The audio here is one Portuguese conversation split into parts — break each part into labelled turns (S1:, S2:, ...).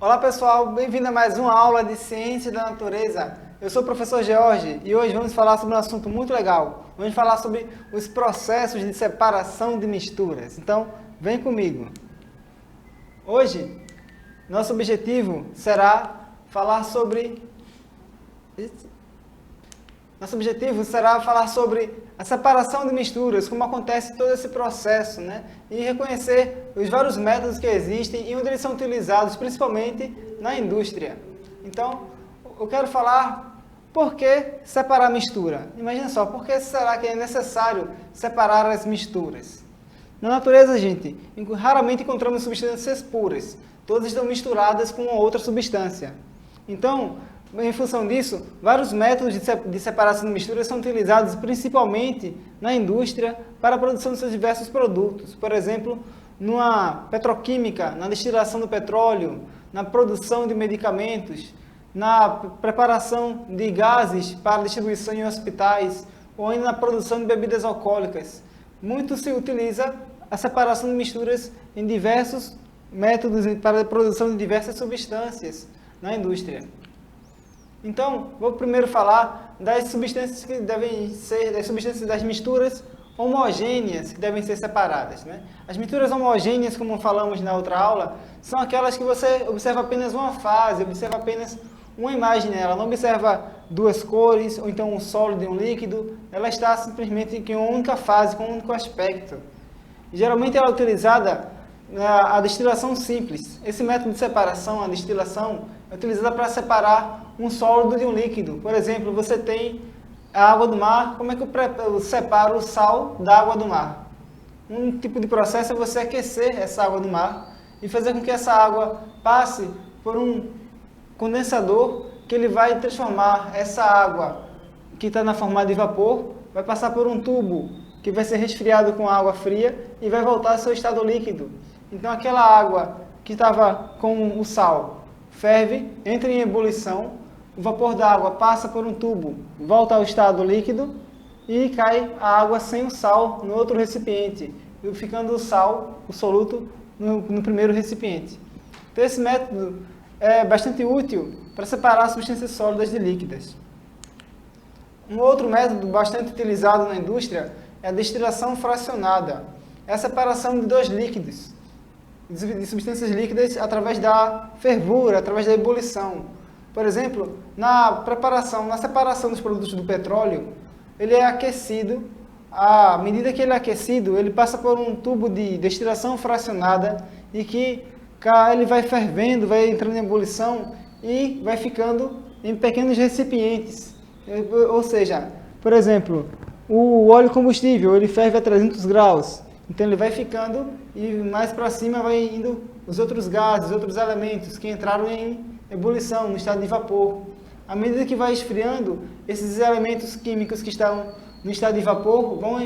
S1: Olá pessoal, bem-vindo a mais uma aula de Ciência da Natureza. Eu sou o professor George e hoje vamos falar sobre um assunto muito legal. Vamos falar sobre os processos de separação de misturas. Então, vem comigo. Hoje, nosso objetivo será falar sobre a separação de misturas, como acontece todo esse processo, né? E reconhecer os vários métodos que existem e onde eles são utilizados, principalmente na indústria. Então, eu quero falar por que separar a mistura. Imagina só, por que será que é necessário separar as misturas? Na natureza, gente, raramente encontramos substâncias puras. Todas estão misturadas com outra substância. Então, em função disso, vários métodos de separação de misturas são utilizados principalmente na indústria para a produção de seus diversos produtos. Por exemplo, na petroquímica, na destilação do petróleo, na produção de medicamentos, na preparação de gases para distribuição em hospitais ou ainda na produção de bebidas alcoólicas. Muito se utiliza a separação de misturas em diversos métodos para a produção de diversas substâncias na indústria. Então, vou primeiro falar das substâncias que devem ser, das misturas homogêneas que devem ser separadas, né? As misturas homogêneas, como falamos na outra aula, são aquelas que você observa apenas uma fase, observa apenas uma imagem nela, não observa duas cores, ou então um sólido e um líquido, ela está simplesmente em uma única fase, com um único aspecto. Geralmente ela é utilizada a destilação simples. Esse método de separação, a destilação, é utilizada para separar um sólido de um líquido. Por exemplo, você tem a água do mar. Como é que eu separo o sal da água do mar? Um tipo de processo é você aquecer essa água do mar e fazer com que essa água passe por um condensador que ele vai transformar essa água que está na forma de vapor, vai passar por um tubo que vai ser resfriado com água fria e vai voltar ao seu estado líquido. Então aquela água que estava com o sal ferve, entra em ebulição, o vapor da água passa por um tubo, volta ao estado líquido e cai a água sem o sal no outro recipiente, ficando o sal, o soluto, no primeiro recipiente. Então esse método é bastante útil para separar substâncias sólidas de líquidas. Um outro método bastante utilizado na indústria é a destilação fracionada. É a separação de dois líquidos, de substâncias líquidas através da fervura, através da ebulição. Por exemplo, na separação dos produtos do petróleo, ele é aquecido. À medida que ele é aquecido, ele passa por um tubo de destilação fracionada e que ele vai fervendo, vai entrando em ebulição e vai ficando em pequenos recipientes. Ou seja, por exemplo, o óleo combustível, ele ferve a 300 graus. Então ele vai ficando e mais para cima vai indo os outros gases, os outros elementos que entraram em ebulição, no estado de vapor. À medida que vai esfriando, esses elementos químicos que estão no estado de vapor vão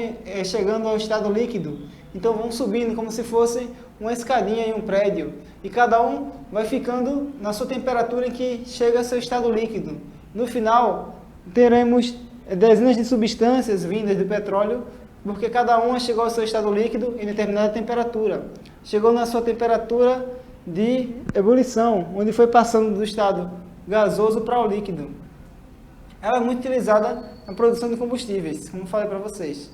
S1: chegando ao estado líquido. Então vão subindo como se fosse uma escadinha em um prédio. E cada um vai ficando na sua temperatura em que chega ao seu estado líquido. No final, teremos dezenas de substâncias vindas do petróleo, porque cada uma chegou ao seu estado líquido em determinada temperatura. Chegou na sua temperatura de ebulição, onde foi passando do estado gasoso para o líquido. Ela é muito utilizada na produção de combustíveis, como falei para vocês.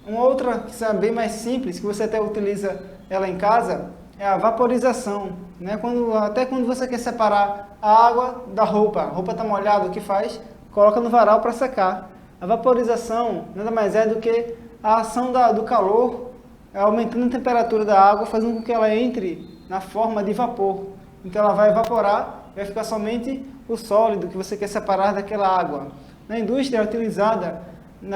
S1: Uma outra que é bem mais simples, que você até utiliza ela em casa, é a vaporização. Né? Até quando você quer separar a água da roupa, a roupa está molhada, o que faz? Coloca no varal para secar. A vaporização nada mais é do que a ação do calor, aumentando a temperatura da água, fazendo com que ela entre na forma de vapor. Então ela vai evaporar, vai ficar somente o sólido que você quer separar daquela água. Na indústria é utilizada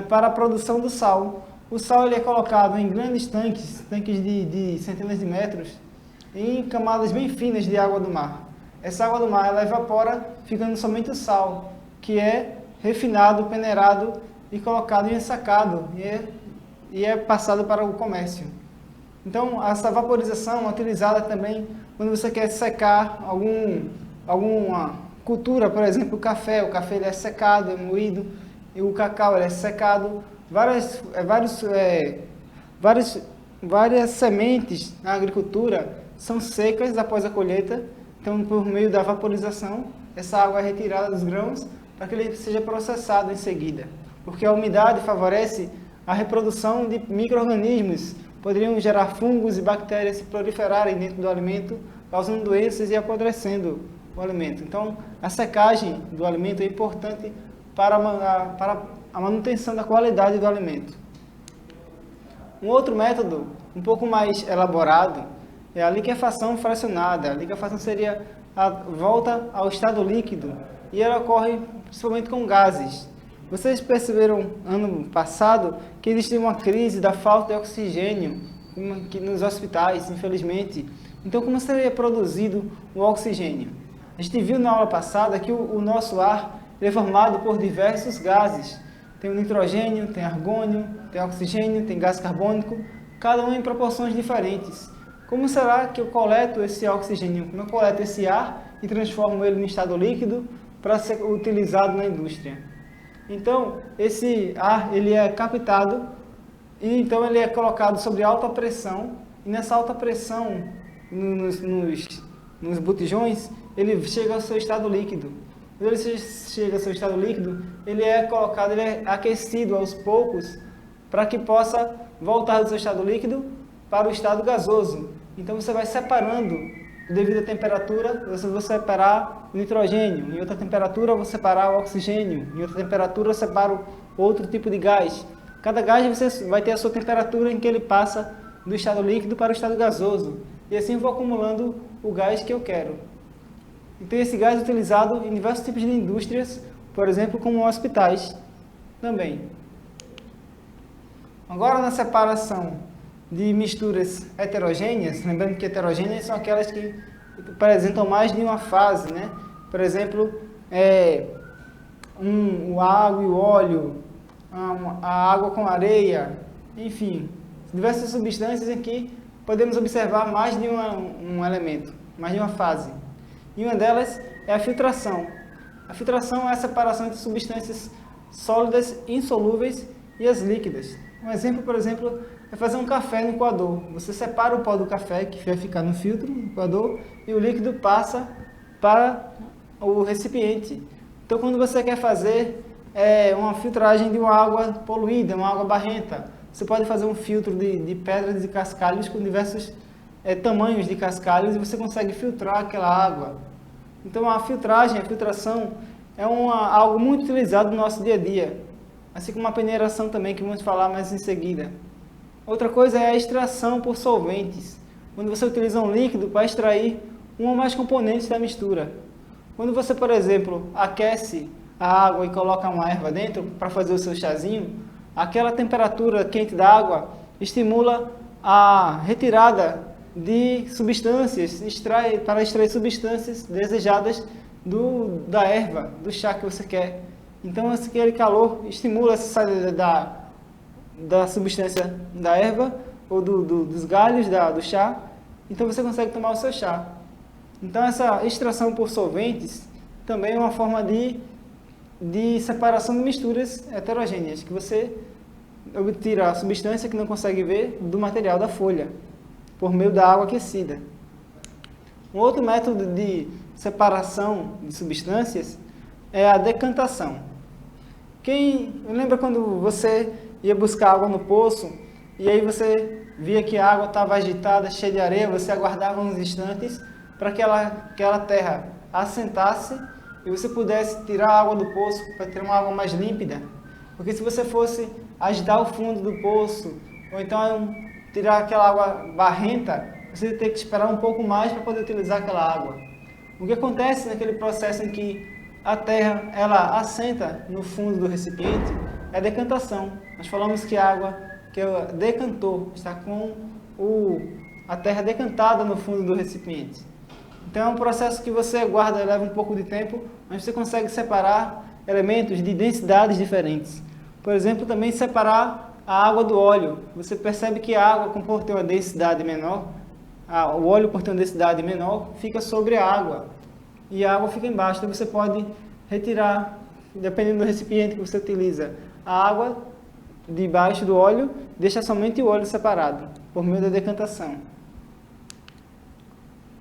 S1: para a produção do sal. O sal ele é colocado em grandes tanques de centenas de metros, em camadas bem finas de água do mar. Essa água do mar ela evapora, ficando somente o sal, que é refinado, peneirado e colocado em ensacado e é passado para o comércio. Então, essa vaporização é utilizada também quando você quer secar alguma cultura, por exemplo, o café. O café ele é secado, é moído, e o cacau ele é secado. Vários várias sementes na agricultura são secas após a colheita, então por meio da vaporização, essa água é retirada dos grãos para que ele seja processado em seguida, porque a umidade favorece a reprodução de micro-organismos, poderiam gerar fungos e bactérias se proliferarem dentro do alimento, causando doenças e apodrecendo o alimento. Então, a secagem do alimento é importante para a manutenção da qualidade do alimento. Um outro método, um pouco mais elaborado, é a liquefação fracionada. A liquefação seria a volta ao estado líquido e ela ocorre principalmente com gases. Vocês perceberam ano passado que existia uma crise da falta de oxigênio nos hospitais, infelizmente. Então, como seria produzido o oxigênio? A gente viu na aula passada que o nosso ar é formado por diversos gases. Tem o nitrogênio, tem argônio, tem oxigênio, tem gás carbônico, cada um em proporções diferentes. Como será que eu coleto esse oxigênio? Como eu coleto esse ar e transformo ele em estado líquido para ser utilizado na indústria? Então, esse ar ele é captado e então ele é colocado sobre alta pressão. E nessa alta pressão, nos botijões, ele chega ao seu estado líquido. Quando ele chega ao seu estado líquido, ele é colocado, ele é aquecido aos poucos para que possa voltar do seu estado líquido para o estado gasoso. Então você vai separando, devido à temperatura, você vai separar o nitrogênio, em outra temperatura você separar o oxigênio, em outra temperatura você separa outro tipo de gás. Cada gás você vai ter a sua temperatura em que ele passa do estado líquido para o estado gasoso. E assim eu vou acumulando o gás que eu quero. Então esse gás é utilizado em diversos tipos de indústrias, por exemplo, como hospitais também. Agora na separação de misturas heterogêneas, lembrando que heterogêneas são aquelas que apresentam mais de uma fase, né? Por exemplo, o água e o óleo, a água com areia, enfim, diversas substâncias em que podemos observar mais de um elemento, mais de uma fase. E uma delas é a filtração. A filtração é a separação entre substâncias sólidas, insolúveis e as líquidas. Um exemplo, por exemplo, é fazer um café no coador. Você separa o pó do café, que vai ficar no filtro, no coador, e o líquido passa para o recipiente. Então, quando você quer fazer uma filtragem de uma água poluída, uma água barrenta, você pode fazer um filtro de pedras e cascalhos com diversos tamanhos de cascalhos e você consegue filtrar aquela água. Então, a filtração é algo muito utilizado no nosso dia a dia, assim como a peneiração também, que vamos falar mais em seguida. Outra coisa é a extração por solventes, quando você utiliza um líquido para extrair um ou mais componentes da mistura. Quando você, por exemplo, aquece a água e coloca uma erva dentro para fazer o seu chazinho, aquela temperatura quente da água estimula a retirada de substâncias, para extrair substâncias desejadas da erva, do chá que você quer. Então, aquele calor estimula essa saída da substância da erva ou dos galhos do chá, então você consegue tomar o seu chá. Então essa extração por solventes também é uma forma de separação de misturas heterogêneas, que você tira a substância que não consegue ver do material da folha, por meio da água aquecida. Um outro método de separação de substâncias é a decantação. Lembra quando você ia buscar água no poço e aí você via que a água estava agitada, cheia de areia, você aguardava uns instantes para que aquela terra assentasse e você pudesse tirar a água do poço para ter uma água mais límpida. Porque se você fosse agitar o fundo do poço ou então tirar aquela água barrenta, você ia ter que esperar um pouco mais para poder utilizar aquela água. O que acontece naquele processo em que a terra ela assenta no fundo do recipiente é a decantação. Nós falamos que a água que decantou está com a terra decantada no fundo do recipiente. Então é um processo que você guarda, leva um pouco de tempo, mas você consegue separar elementos de densidades diferentes. Por exemplo, também separar a água do óleo. Você percebe que a água, por ter uma densidade menor, o óleo, por ter uma densidade menor, fica sobre a água. E a água fica embaixo. Então você pode retirar, dependendo do recipiente que você utiliza, a água debaixo do óleo, deixa somente o óleo separado, por meio da decantação.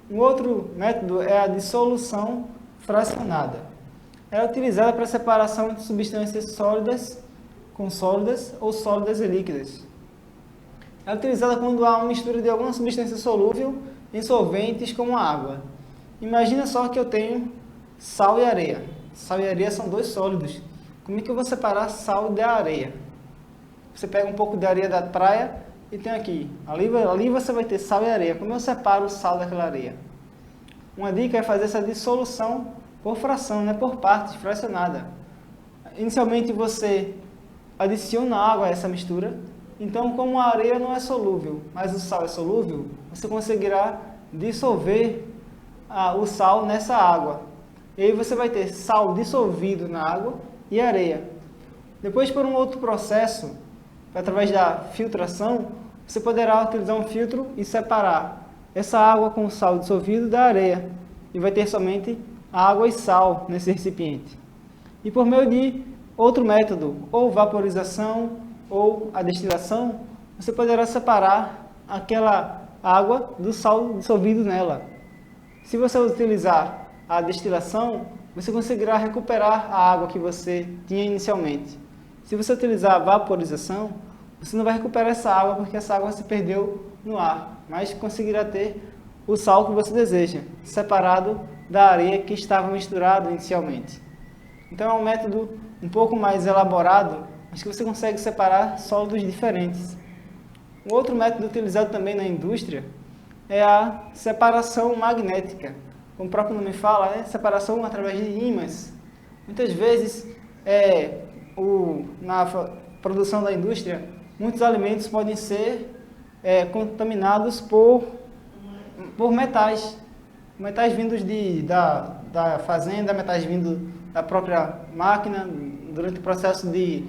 S1: Um outro método é a dissolução fracionada. Ela é utilizada para a separação de substâncias sólidas com sólidas ou sólidas e líquidas. Ela é utilizada quando há uma mistura de alguma substância solúvel em solventes como a água. Imagina só que eu tenho sal e areia. Sal e areia são dois sólidos. Como é que eu vou separar sal da areia? Você pega um pouco de areia da praia e tem aqui. Ali você vai ter sal e areia. Como eu separo o sal daquela areia? Uma dica é fazer essa dissolução por fração, né? Por partes, fracionada. Inicialmente você adiciona água a essa mistura. Então, como a areia não é solúvel, mas o sal é solúvel, você conseguirá dissolver o sal nessa água. E aí você vai ter sal dissolvido na água e areia. Depois, por um outro processo, através da filtração, você poderá utilizar um filtro e separar essa água com o sal dissolvido da areia. E vai ter somente água e sal nesse recipiente. E por meio de outro método, ou vaporização, ou a destilação, você poderá separar aquela água do sal dissolvido nela. Se você utilizar a destilação, você conseguirá recuperar a água que você tinha inicialmente. Se você utilizar a vaporização, você não vai recuperar essa água porque essa água se perdeu no ar, mas conseguirá ter o sal que você deseja, separado da areia que estava misturado inicialmente. Então é um método um pouco mais elaborado, mas que você consegue separar sólidos diferentes. Um outro método utilizado também na indústria é a separação magnética. Como o próprio nome fala, né? Separação através de ímãs. Muitas vezes, na produção da indústria, muitos alimentos podem ser contaminados por metais. Metais vindos da fazenda, metais vindos da própria máquina, durante o processo de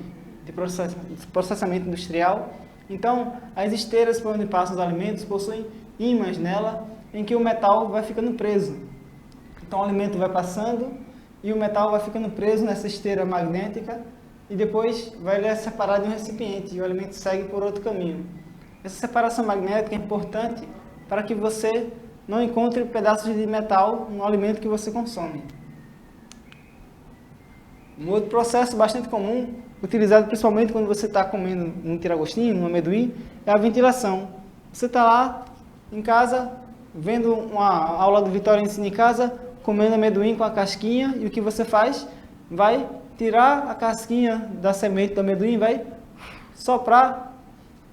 S1: processamento industrial. Então, as esteiras por onde passam os alimentos possuem ímãs nela, em que o metal vai ficando preso. Então, o alimento vai passando e o metal vai ficando preso nessa esteira magnética e depois vai ser separado em um recipiente e o alimento segue por outro caminho. Essa separação magnética é importante para que você não encontre pedaços de metal no alimento que você consome. Um outro processo bastante comum, utilizado principalmente quando você está comendo um tiragostinho, um amendoim, é a ventilação. Você está lá em casa, vendo uma aula do Vitória Ensina em Casa, comendo amendoim com a casquinha, e o que você faz? Vai tirar a casquinha da semente do amendoim, vai soprar.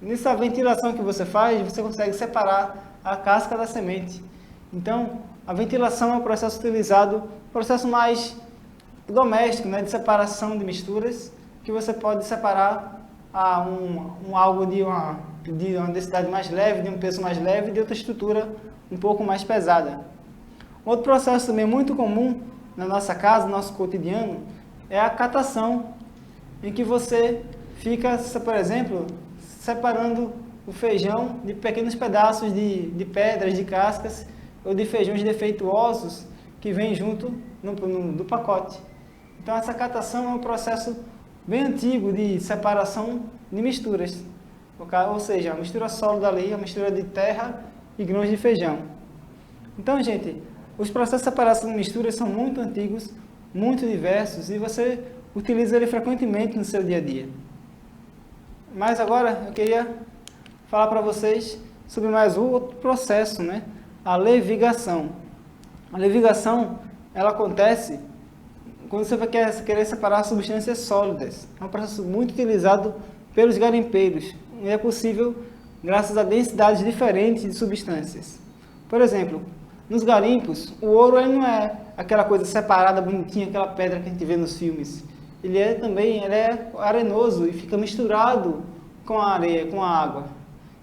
S1: Nessa ventilação que você faz, você consegue separar a casca da semente. Então, a ventilação é um processo utilizado, processo mais doméstico, né, de separação de misturas, que você pode separar algo de uma densidade mais leve, de um peso mais leve, de outra estrutura um pouco mais pesada. Outro processo também muito comum na nossa casa, no nosso cotidiano, é a catação, em que você fica, por exemplo, separando o feijão de pequenos pedaços de pedras, de cascas, ou de feijões defeituosos que vêm junto do pacote. Então, essa catação é um processo bem antigo de separação de misturas, ou seja, a mistura sólida ali, a mistura de terra e grãos de feijão. Então, gente, os processos de separação de misturas são muito antigos, muito diversos, e você utiliza ele frequentemente no seu dia a dia. Mas agora eu queria falar para vocês sobre mais um outro processo, né? A levigação. A levigação, ela acontece quando você vai querer separar substâncias sólidas. É um processo muito utilizado pelos garimpeiros. E é possível graças a densidades diferentes de substâncias. Por exemplo, nos garimpos, o ouro ele não é aquela coisa separada, bonitinha, aquela pedra que a gente vê nos filmes. Ele é arenoso e fica misturado com a areia, com a água.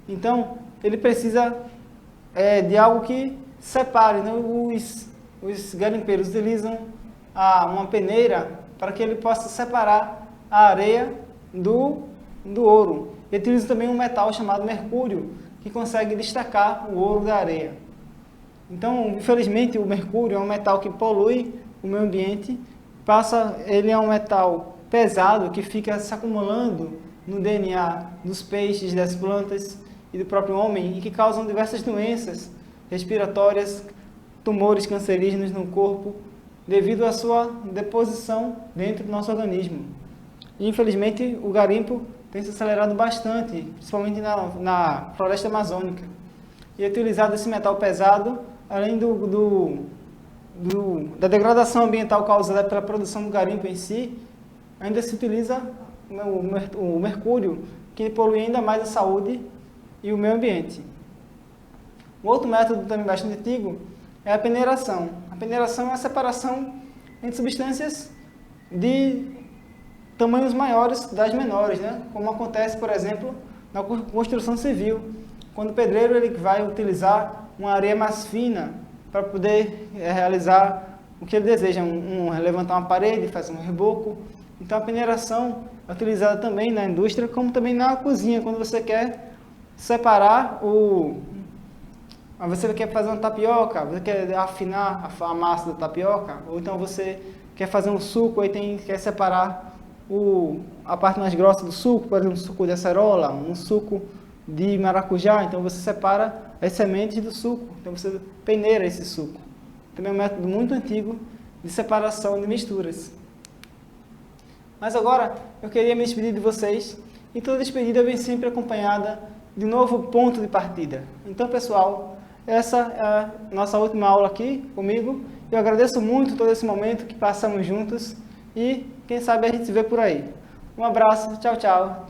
S1: Então, ele precisa de algo que separe, né? Os garimpeiros utilizam uma peneira para que ele possa separar a areia do ouro. Ele utiliza também um metal chamado mercúrio, que consegue destacar o ouro da areia. Então, infelizmente, o mercúrio é um metal que polui o meio ambiente. Ele é um metal pesado que fica se acumulando no DNA dos peixes, das plantas e do próprio homem, e que causam diversas doenças respiratórias, tumores cancerígenos no corpo, devido à sua deposição dentro do nosso organismo. E, infelizmente, o garimpo tem se acelerado bastante, principalmente na floresta amazônica. E é utilizado esse metal pesado, além da degradação ambiental causada pela produção do garimpo em si, ainda se utiliza o mercúrio, que polui ainda mais a saúde e o meio ambiente. Um outro método também bastante antigo é a peneiração. A peneiração é a separação entre substâncias de tamanhos maiores das menores, né? Como acontece, por exemplo, na construção civil, quando o pedreiro ele vai utilizar uma areia mais fina para poder realizar o que ele deseja, levantar uma parede, fazer um reboco. Então a peneiração é utilizada também na indústria, como também na cozinha, quando você quer separar você quer fazer uma tapioca, você quer afinar a massa da tapioca, ou então você quer fazer um suco e quer separar a parte mais grossa do suco, por exemplo, um suco de acerola, um suco de maracujá, então você separa as sementes do suco, então você peneira esse suco. Também é um método muito antigo de separação de misturas. Mas agora eu queria me despedir de vocês, e toda despedida vem sempre acompanhada de um novo ponto de partida. Então, pessoal, essa é a nossa última aula aqui comigo. Eu agradeço muito todo esse momento que passamos juntos e quem sabe a gente se vê por aí. Um abraço, tchau, tchau.